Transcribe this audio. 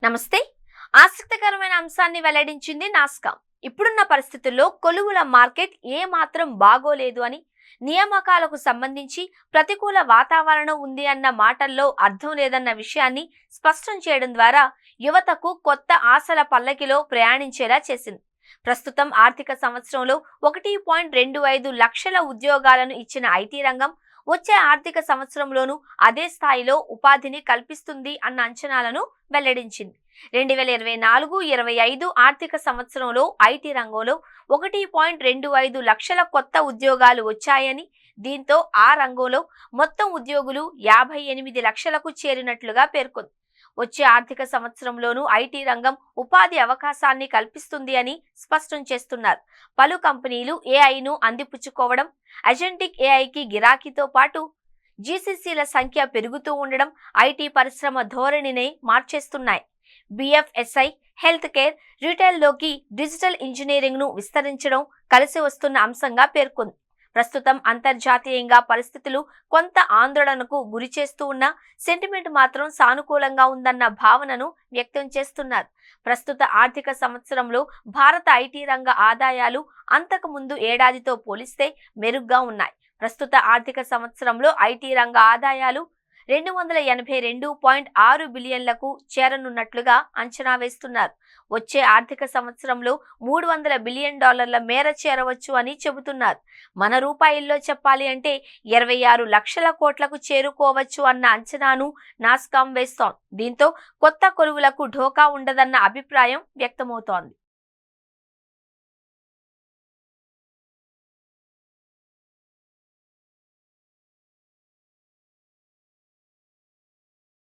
నమస్తే. ఆసక్తికరమైన అంశాన్ని వెల్లడించింది నాస్కామ్. ఇప్పుడున్న పరిస్థితుల్లో కొలువుల మార్కెట్ ఏ మాత్రం బాగోలేదు అని, నియామకాలకు సంబంధించి ప్రతికూల వాతావరణం ఉంది అన్న మాటల్లో అర్థం లేదన్న విషయాన్ని స్పష్టం చేయడం ద్వారా యువతకు కొత్త ఆశల పల్లకిలో ప్రయాణించేలా చేసింది. ప్రస్తుతం ఆర్థిక సంవత్సరంలో 1.25 లక్షల ఉద్యోగాలను ఇచ్చిన ఐటీ రంగం వచ్చే ఆర్థిక సంవత్సరంలోనూ అదే స్థాయిలో ఉపాధిని కల్పిస్తుంది అన్న అంచనాలను వెల్లడించింది. 2024-25 ఆర్థిక సంవత్సరంలో ఐటీ రంగంలో 1.25 లక్షల కొత్త ఉద్యోగాలు వచ్చాయని, దీంతో ఆ రంగంలో మొత్తం ఉద్యోగులు 58 లక్షలకు చేరినట్లుగా పేర్కొంది. వచ్చే ఆర్థిక సంవత్సరంలోనూ ఐటీ రంగం ఉపాధి అవకాశాన్ని కల్పిస్తుంది అని స్పష్టం చేస్తున్నారు. పలు కంపెనీలు ఏఐను అందిపుచ్చుకోవడం, అజెంటిక్ ఏఐకి గిరాకీతో పాటు జీసీసీల సంఖ్య పెరుగుతూ ఉండడం ఐటీ పరిశ్రమ ధోరణిని మార్చేస్తున్నాయి. బిఎఫ్ఎస్ఐ, హెల్త్ కేర్, రిటైల్లోకి డిజిటల్ ఇంజనీరింగ్ను విస్తరించడం కలిసి వస్తున్న అంశంగా పేర్కొంది. ప్రస్తుతం అంతర్జాతీయంగా పరిస్థితులు కొంత ఆందోళనకు గురి చేస్తూ ఉన్న సెంటిమెంట్ మాత్రం సానుకూలంగా ఉందన్న భావనను వ్యక్తం చేస్తున్నారు. ప్రస్తుత ఆర్థిక సంవత్సరంలో భారత ఐటీ రంగ ఆదాయాలు అంతకు ముందు ఏడాదితో పోలిస్తే మెరుగ్గా ఉన్నాయి. ప్రస్తుత ఆర్థిక సంవత్సరంలో ఐటీ రంగ ఆదాయాలు 282.6 బిలియన్లకు చేరనున్నట్లుగా అంచనా వేస్తున్నారు. వచ్చే ఆర్థిక సంవత్సరంలో $300 బిలియన్ మేర చేరవచ్చు అని చెబుతున్నారు. మన రూపాయల్లో చెప్పాలి అంటే 26 లక్షల కోట్లకు చేరుకోవచ్చు అన్న అంచనాను నాస్కామ్ వేస్తోంది. దీంతో కొత్త కొలువులకు ఢోకా ఉండదన్న అభిప్రాయం వ్యక్తమవుతోంది.